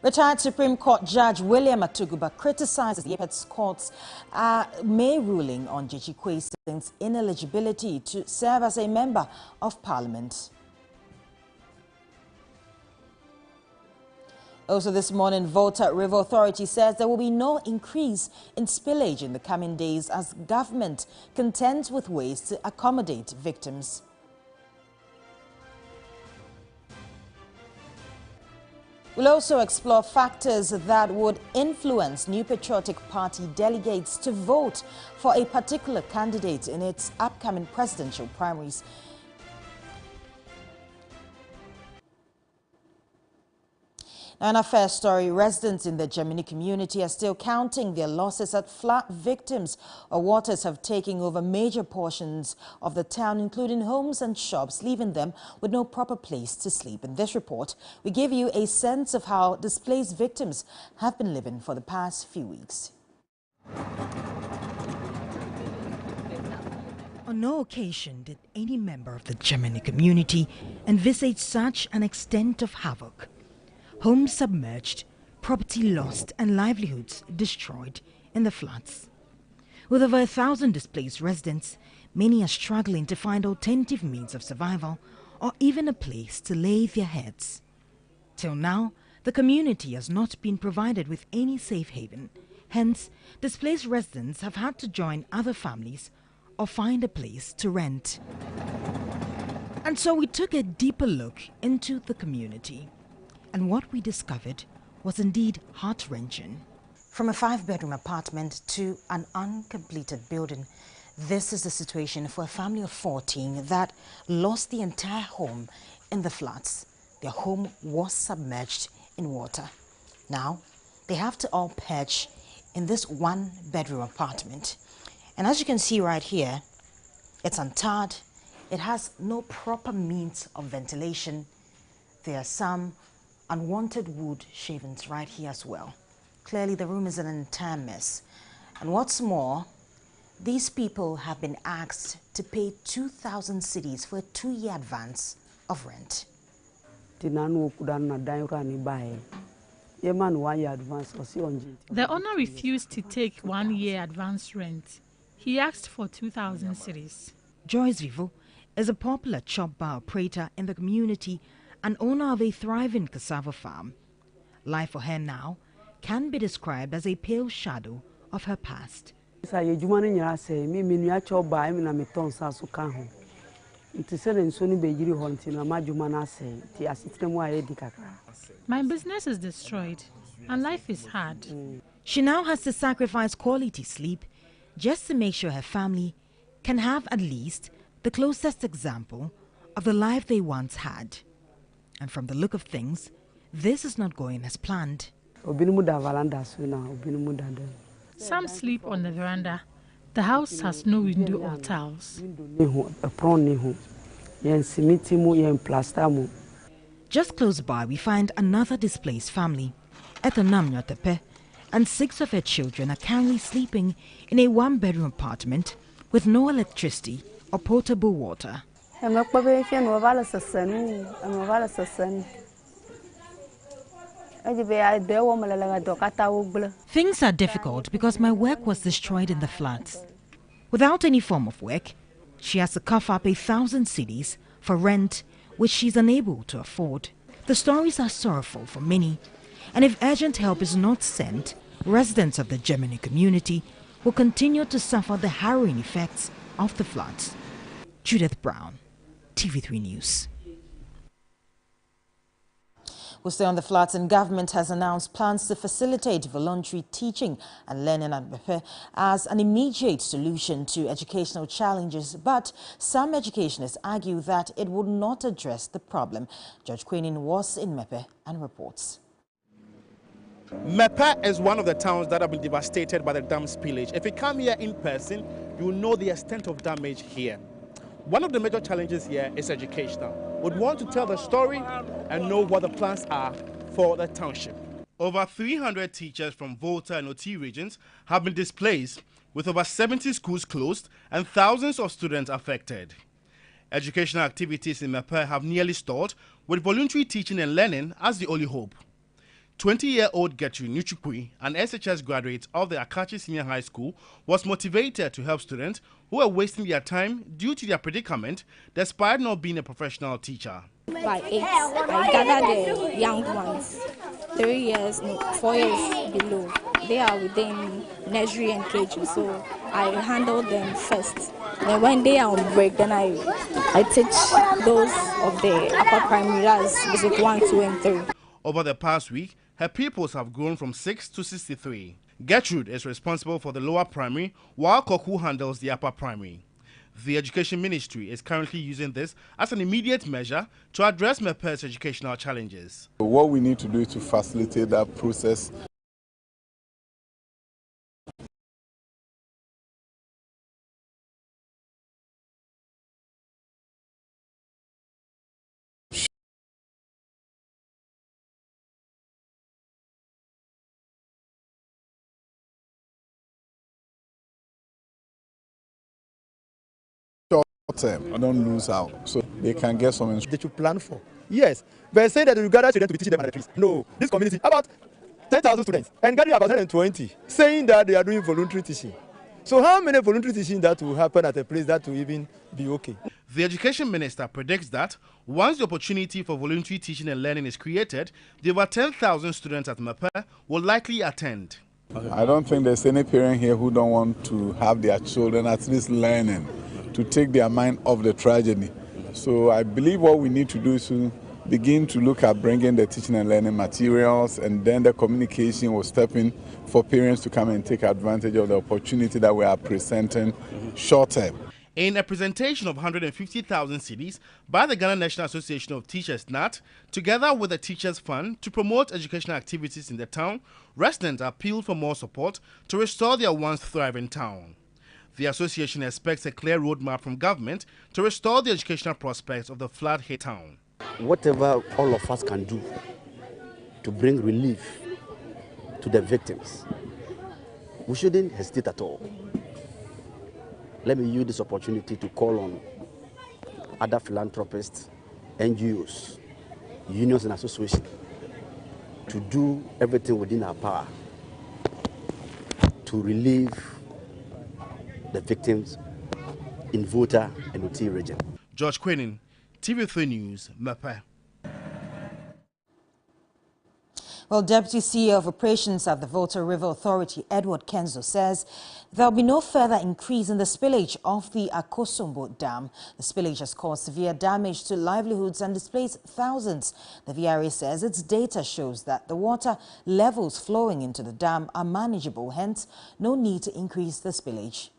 Retired Supreme Court Judge William Atuguba criticizes the Apex Court's May ruling on Jechi Kwesi's ineligibility to serve as a member of Parliament. Also this morning, Volta River Authority says there will be no increase in spillage in the coming days as government contends with ways to accommodate victims. We'll also explore factors that would influence New Patriotic Party delegates to vote for a particular candidate in its upcoming presidential primaries. And our first story, residents in the Gemini community are still counting their losses at flood victims. Waters have taken over major portions of the town, including homes and shops, leaving them with no proper place to sleep. In this report, we give you a sense of how displaced victims have been living for the past few weeks. On no occasion did any member of the Gemini community envisage such an extent of havoc. Homes submerged, property lost and livelihoods destroyed in the floods. With over 1,000 displaced residents, many are struggling to find alternative means of survival or even a place to lay their heads. Till now, the community has not been provided with any safe haven. Hence, displaced residents have had to join other families or find a place to rent. And so we took a deeper look into the community. And what we discovered was indeed heart-wrenching. From a 5-bedroom apartment to an uncompleted building, this is the situation for a family of 14 that lost the entire home in the floods. Their home was submerged in water. Now, they have to all perch in this 1-bedroom apartment. And as you can see right here, it's untarred. It has no proper means of ventilation. There are some unwanted wood shavings right here as well. Clearly the room is an entire mess. And what's more, these people have been asked to pay 2,000 cedis for a 2-year advance of rent. The owner refused to take 1-year advance rent. He asked for 2,000 cedis. Joyce Vivo is a popular chop bar operator in the community and owner of a thriving cassava farm. Life for her now can be described as a pale shadow of her past. My business is destroyed and life is hard. She now has to sacrifice quality sleep just to make sure her family can have at least the closest example of the life they once had. And from the look of things, this is not going as planned. Some sleep on the veranda. The house has no window or tiles. Just close by, we find another displaced family. Etanam Tepe and 6 of her children are currently sleeping in a 1-bedroom apartment with no electricity or potable water. Things are difficult because my work was destroyed in the floods. Without any form of work, she has to cough up 1,000 cedis for rent, which she's unable to afford. The stories are sorrowful for many, and if urgent help is not sent, residents of the Gemini community will continue to suffer the harrowing effects of the floods. Judith Brown, TV3 News. We'll stay on the floods, and government has announced plans to facilitate voluntary teaching and learning at Boakye as an immediate solution to educational challenges. But some educationists argue that it would not address the problem. Judge Queenin was in Mepe and reports. Mepe is one of the towns that have been devastated by the dam spillage. If you come here in person, you will know the extent of damage here. One of the major challenges here is educational. We'd want to tell the story and know what the plans are for the township. Over 300 teachers from Volta and Oti regions have been displaced, with over 70 schools closed and thousands of students affected. Educational activities in Mepe have nearly stalled, with voluntary teaching and learning as the only hope. 20-year-old Gertrude Nuchukui, an SHS graduate of the Akachi Senior High School, was motivated to help students who were wasting their time due to their predicament, despite not being a professional teacher. By 8, I gather the young ones, 3 years, no, 4 years below. They are within nursery and KG, so I handle them first. Then when they are on break, then I teach those of the upper primary, that's basic 1, 2, and 3. Over the past week, her pupils have grown from 6 to 63. Gertrude is responsible for the lower primary, while Koku handles the upper primary. The Education Ministry is currently using this as an immediate measure to address MEPE's educational challenges. What we need to do is to facilitate that process. Term, don't lose out, so they can get some instruction. They should plan for. Yes, but saying that you gather children to be teaching them at the trees. No, this community, about 10,000 students, and gathering about 120, saying that they are doing voluntary teaching. So how many voluntary teaching that will happen at a place that will even be okay? The Education Minister predicts that once the opportunity for voluntary teaching and learning is created, the over 10,000 students at MEPE will likely attend. I don't think there's any parent here who don't want to have their children at least learning, to take their mind off the tragedy. So I believe what we need to do is to begin to look at bringing the teaching and learning materials, and then the communication will step in for parents to come and take advantage of the opportunity that we are presenting short term. In a presentation of 150,000 cedis by the Ghana National Association of Teachers (NAT), together with the Teachers Fund to promote educational activities in the town, residents appealed for more support to restore their once thriving town. The association expects a clear roadmap from government to restore the educational prospects of the flood-hit town. Whatever all of us can do to bring relief to the victims, we shouldn't hesitate at all. Let me use this opportunity to call on other philanthropists, NGOs, unions and associations to do everything within our power to relieve the victims in Volta and Oti region. George Quenin, TV3 News, MEPE. Well, Deputy CEO of Operations at the Volta River Authority, Edward Kenzo, says there will be no further increase in the spillage of the Akosombo Dam. The spillage has caused severe damage to livelihoods and displaced thousands. The VRA says its data shows that the water levels flowing into the dam are manageable, hence no need to increase the spillage.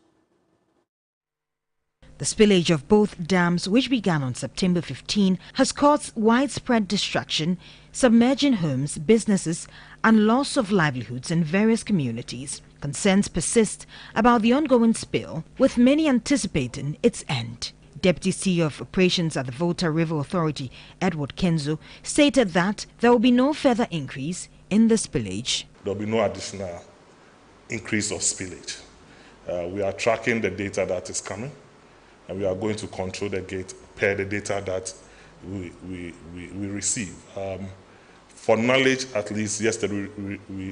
The spillage of both dams, which began on September 15, has caused widespread destruction, submerging homes, businesses, and loss of livelihoods in various communities. Concerns persist about the ongoing spill, with many anticipating its end. Deputy CEO of Operations at the Volta River Authority, Edward Kenzo, stated that there will be no further increase in the spillage. There will be no additional increase of spillage. We are tracking the data that is coming, and we are going to control the gate per the data that we receive. For knowledge, at least yesterday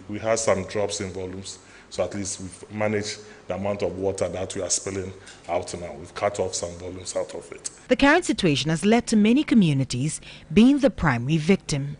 we had some drops in volumes, so at least we've managed the amount of water that we are spilling out now. We've cut off some volumes out of it. The current situation has led to many communities being the primary victim.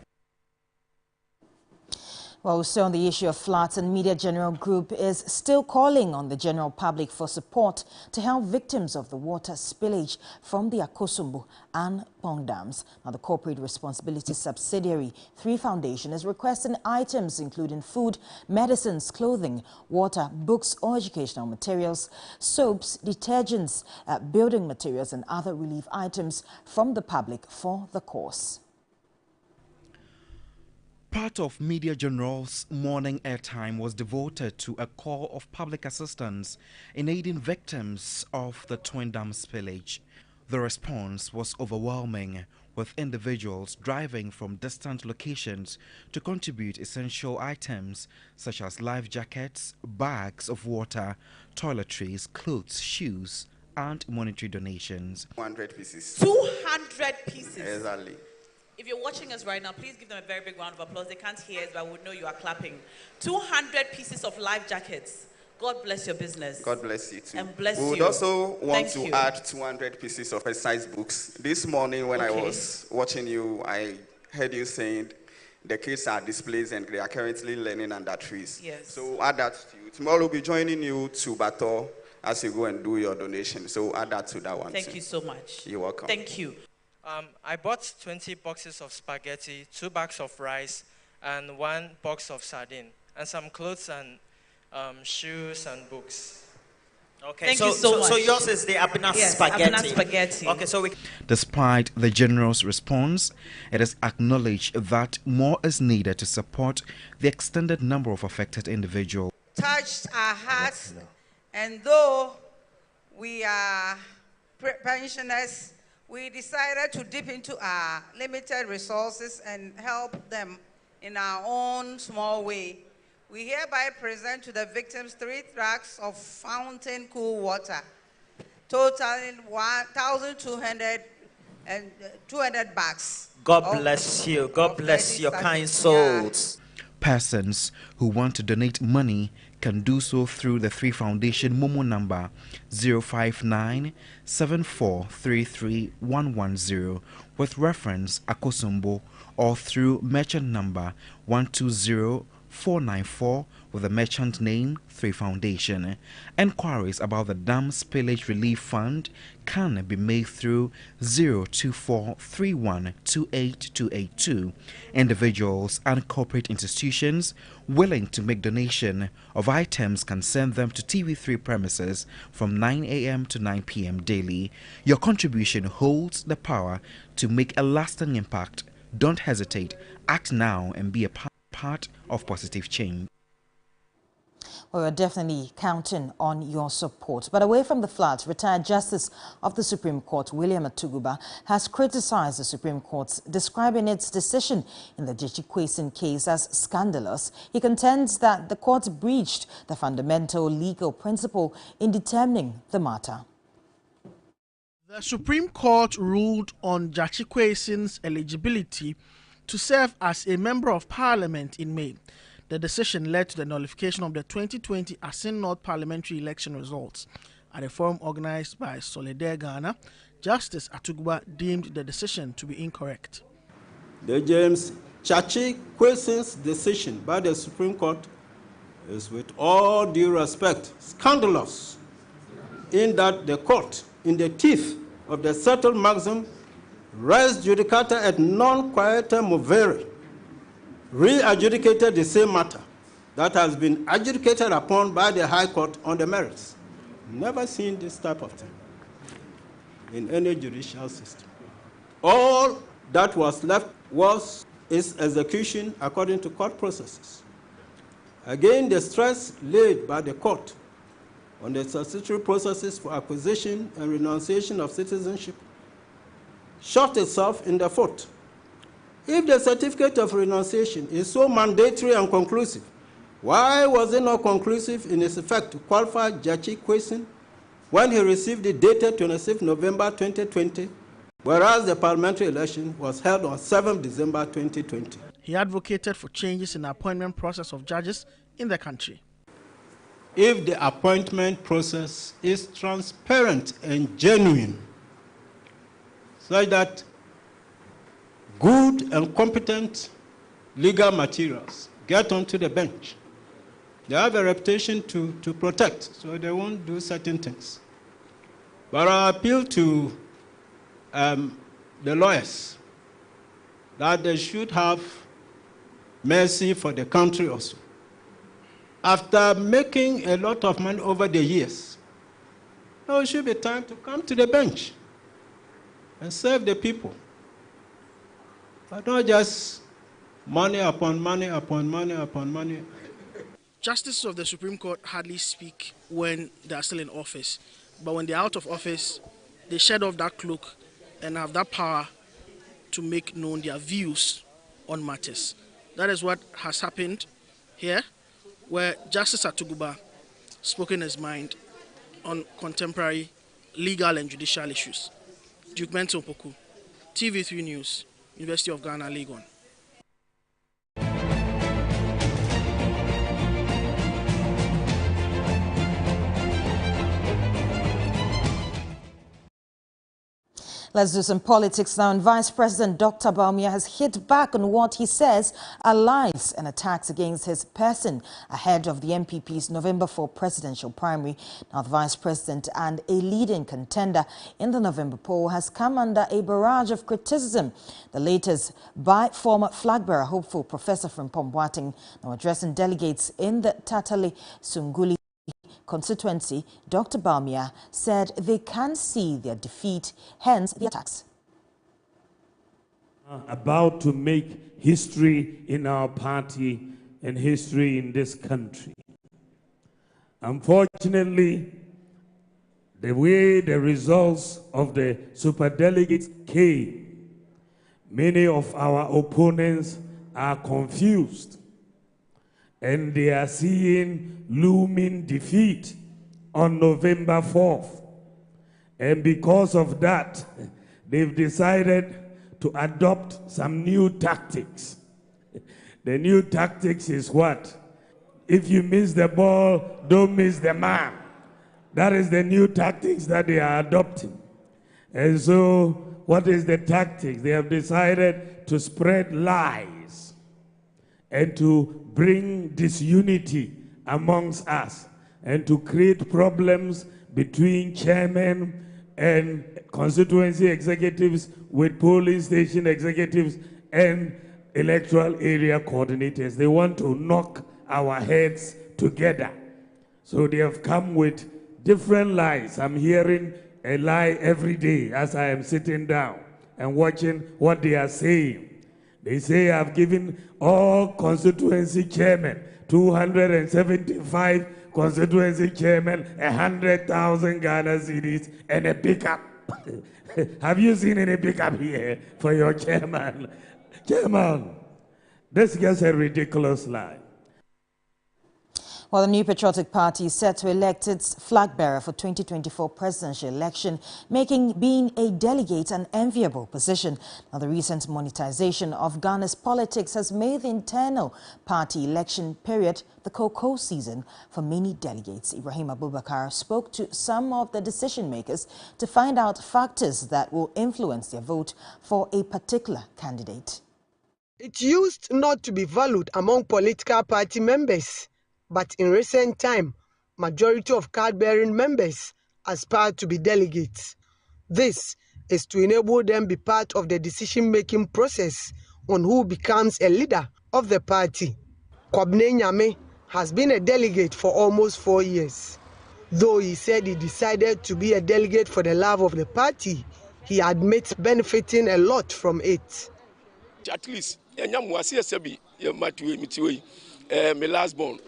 Well, also on the issue of floods, and Media General Group is still calling on the general public for support to help victims of the water spillage from the Akosombo and Pong dams. Now, the corporate responsibility subsidiary 3 Foundation is requesting items including food, medicines, clothing, water, books or educational materials, soaps, detergents, building materials and other relief items from the public for the cause. Part of Media General's morning airtime was devoted to a call of public assistance in aiding victims of the Twin Dam spillage. The response was overwhelming, with individuals driving from distant locations to contribute essential items such as life jackets, bags of water, toiletries, clothes, shoes, and monetary donations. 200 pieces. 200 pieces. Exactly. If you're watching us right now, please give them a very big round of applause. They can't hear us, but we know you are clapping. 200 pieces of life jackets. God bless your business. God bless you too. And bless we would you. also want Thank to you. add 200 pieces of exercise books. This morning when I was watching you, I heard you saying the kids are displaced and they are currently learning under trees. Yes. So add that to you. Tomorrow we'll be joining you to Bato as you go and do your donation. So add that to that one. Thank you so much. You're welcome. Thank you. I bought 20 boxes of spaghetti, 2 bags of rice, and 1 box of sardine, and some clothes and shoes and books. Okay, Thank you so much. So yours is the Abena spaghetti. Abena spaghetti. Okay, so we. Despite the general's response, it is acknowledged that more is needed to support the extended number of affected individuals. Touched our hearts, and though we are pensioners, we decided to dip into our limited resources and help them in our own small way. We hereby present to the victims 3 trucks of fountain cool water, totaling 1,200 and 200 bags. God bless you. God bless your kind souls. Persons who want to donate money can do so through the 3 Foundation Momo number 059-7433-110 with reference Akosombo, or through merchant number 120494 with the merchant name 3 Foundation. Enquiries about the Dam Spillage Relief Fund can be made through 024312882. Individuals and corporate institutions willing to make donation of items can send them to TV3 premises from 9 a.m. to 9 p.m. daily. Your contribution holds the power to make a lasting impact. Don't hesitate. Act now and be a part of positive change. Well, we're definitely counting on your support. But away from the floods, retired Justice of the Supreme Court, William Atuguba, has criticized the Supreme Court, describing its decision in the Delegates case as scandalous. He contends that the court breached the fundamental legal principle in determining the matter. The Supreme Court ruled on Delegates' eligibility to serve as a member of parliament in May. The decision led to the nullification of the 2020 Asin North parliamentary election results. At a forum organized by Solidaire Ghana, Justice Atuguba deemed the decision to be incorrect. The James Chachi Kweson's decision by the Supreme Court is, with all due respect, scandalous, in that the court, in the teeth of the settled maxim, res judicata et non quietem movere, re-adjudicated the same matter that has been adjudicated upon by the High Court on the merits. Never seen this type of thing in any judicial system. All that was left was its execution according to court processes. Again, the stress laid by the court on the statutory processes for acquisition and renunciation of citizenship shot itself in the foot. If the certificate of renunciation is so mandatory and conclusive, why was it not conclusive in its effect to qualify Jachi Kweson when he received it dated 26 November 2020, whereas the parliamentary election was held on 7 December 2020? He advocated for changes in the appointment process of judges in the country. If the appointment process is transparent and genuine, such that good and competent legal materials get onto the bench, they have a reputation to protect, so they won't do certain things. But I appeal to the lawyers that they should have mercy for the country also. After making a lot of money over the years, now it should be time to come to the bench and serve the people. But not just money upon money upon money upon money. Justices of the Supreme Court hardly speak when they are still in office. But when they are out of office, they shed off that cloak and have that power to make known their views on matters. That is what has happened here, where Justice Atuguba spoken his mind on contemporary legal and judicial issues. Duke Mento Poku, TV3 News, University of Ghana, Legon. Let's do some politics now. And Vice President Dr. Boakye has hit back on what he says are lies and attacks against his person ahead of the MPP's November 4 presidential primary. Now, the Vice President and a leading contender in the November poll has come under a barrage of criticism. The latest by former flag-bearer hopeful Professor Frimpong Boateng, now addressing delegates in the Tatale Sunguli constituency. Dr. Boakye said they can see their defeat, hence the attacks. About to make history in our party and history in this country. Unfortunately, the way the results of the superdelegates came, many of our opponents are confused. And they are seeing looming defeat on November 4th. And because of that, they've decided to adopt some new tactics. The new tactics is what? If you miss the ball, don't miss the man. That is the new tactics that they are adopting. And so, what is the tactics? They have decided to spread lies and to bring disunity amongst us and to create problems between chairmen and constituency executives with polling station executives and electoral area coordinators. They want to knock our heads together. So they have come with different lies. I'm hearing a lie every day as I am sitting down and watching what they are saying. They say I've given all constituency chairmen, 275 constituency chairmen, 100,000 Ghana cedis and a pickup. Have you seen any pickup here for your chairman? Chairman, this is just a ridiculous lie. Well, the New Patriotic Party is set to elect its flag bearer for 2024 presidential election, making being a delegate an enviable position. Now, the recent monetization of Ghana's politics has made the internal party election period the cocoa season for many delegates. Ibrahim Abubakar spoke to some of the decision makers to find out factors that will influence their vote for a particular candidate. It used not to be valued among political party members. But in recent time, majority of card-bearing members aspire to be delegates. This is to enable them be part of the decision-making process on who becomes a leader of the party. Kwabne Nyame has been a delegate for almost 4 years. Though he said he decided to be a delegate for the love of the party, he admits benefiting a lot from it. At least, my last born.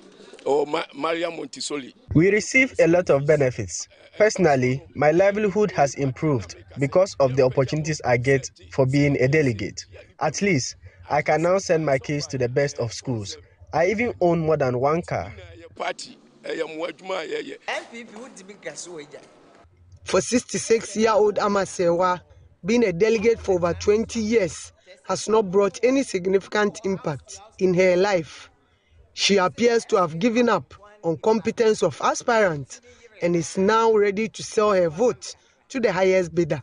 We receive a lot of benefits. Personally, my livelihood has improved because of the opportunities I get for being a delegate. At least, I can now send my kids to the best of schools. I even own more than one car. For 66-year-old Amasewa, being a delegate for over 20 years has not brought any significant impact in her life. She appears to have given up on competence of aspirant and is now ready to sell her vote to the highest bidder.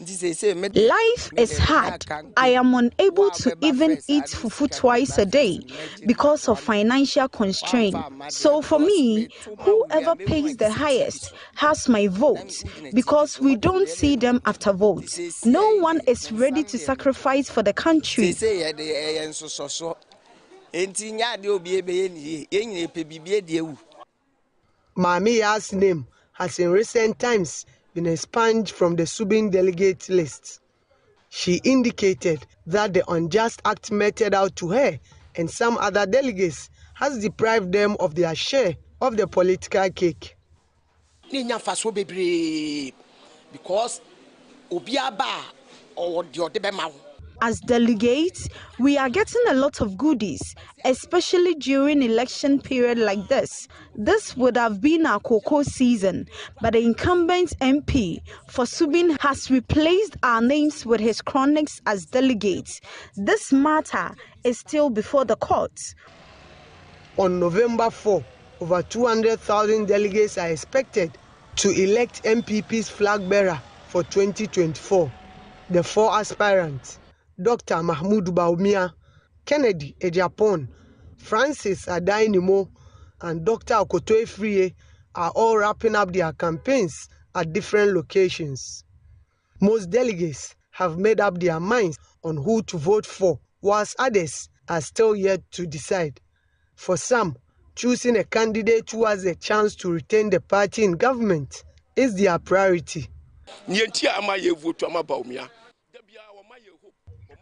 Life is hard. I am unable to even eat fufu twice a day because of financial constraint. So for me, whoever pays the highest has my vote because we don't see them after votes. No one is ready to sacrifice for the country. Mamiya's name has in recent times been expunged from the Subin delegate list. She indicated that the unjust act meted out to her and some other delegates has deprived them of their share of the political cake. Because As delegates, we are getting a lot of goodies, especially during election period like this. This would have been our cocoa season, but the incumbent MP for Subin has replaced our names with his chronics as delegates. This matter is still before the courts. On November 4, over 200,000 delegates are expected to elect MPP's flag bearer for 2024. The 4 aspirants, Dr. Mahmoud Baumia, Kennedy Ejapon, Francis Adainimo, and Dr. Okoto Efriye, are all wrapping up their campaigns at different locations. Most delegates have made up their minds on who to vote for, whilst others are still yet to decide. For some, choosing a candidate who has a chance to retain the party in government is their priority.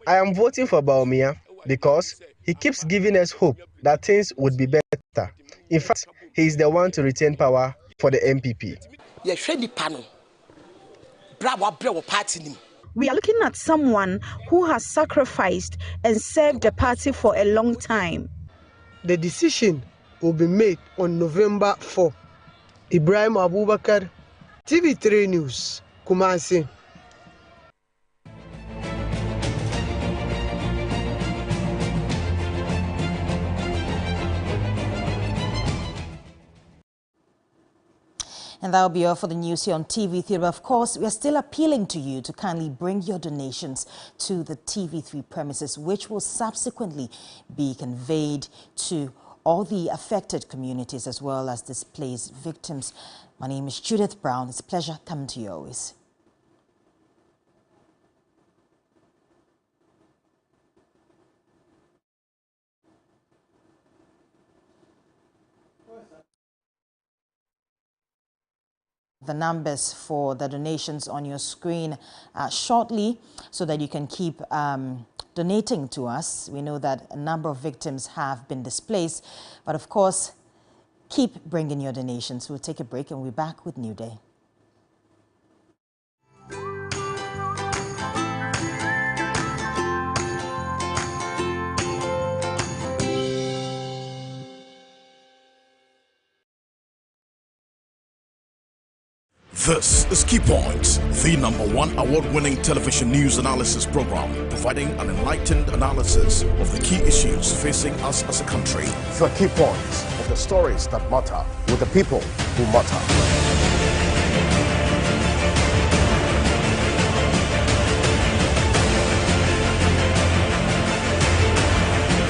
I am voting for Baumia because he keeps giving us hope that things would be better. In fact, he is the one to retain power for the MPP. We are looking at someone who has sacrificed and served the party for a long time. The decision will be made on November 4. Ibrahim Abubakar, TV3 News, Kumasi. And that will be all for the news here on TV3. But of course, we are still appealing to you to kindly bring your donations to the TV3 premises, which will subsequently be conveyed to all the affected communities as well as displaced victims. My name is Judith Brown. It's a pleasure coming to you always. The numbers for the donations on your screen shortly so that you can keep donating to us. We know that a number of victims have been displaced, but of course, keep bringing your donations. We'll take a break and we'll be back with New Day. This is Key Points, the #1 award-winning television news analysis program, providing an enlightened analysis of the key issues facing us as a country. The Key Points of the stories that matter with the people who matter.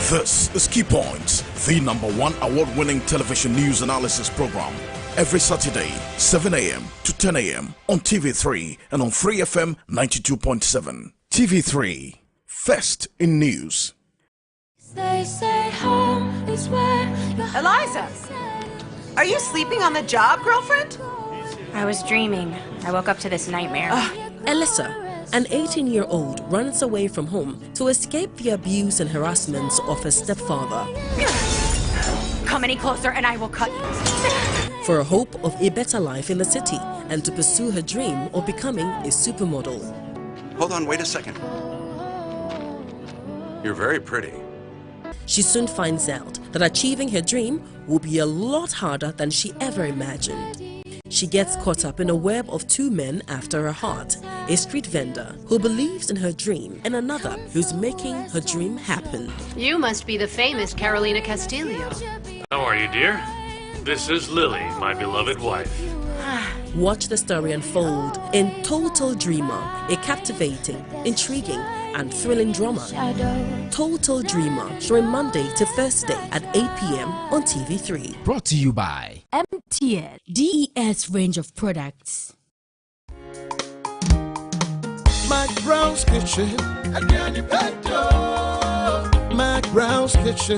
This is Key Points, the #1 award-winning television news analysis program, every Saturday, 7 a.m. to 10 a.m. on TV3 and on 3FM 92.7. TV3, first in news. They say home is where Eliza, are you sleeping on the job, girlfriend? I was dreaming. I woke up to this nightmare. Alyssa, an 18-year-old, runs away from home to escape the abuse and harassment of her stepfather. Come any closer and I will cut you. For a hope of a better life in the city and to pursue her dream of becoming a supermodel. Hold on, wait a second. You're very pretty. She soon finds out that achieving her dream will be a lot harder than she ever imagined. She gets caught up in a web of 2 men after her heart, a street vendor who believes in her dream and another who's making her dream happen. You must be the famous Carolina Castillo. How are you, dear? This is Lily, my beloved wife. Watch the story unfold in Total Dreamer, a captivating, intriguing, and thrilling drama. Total Dreamer, showing Monday to Thursday at 8 p.m. on TV3. Brought to you by MTN DES range of products. Mac Brown's Kitchen. Mac Brown's Kitchen.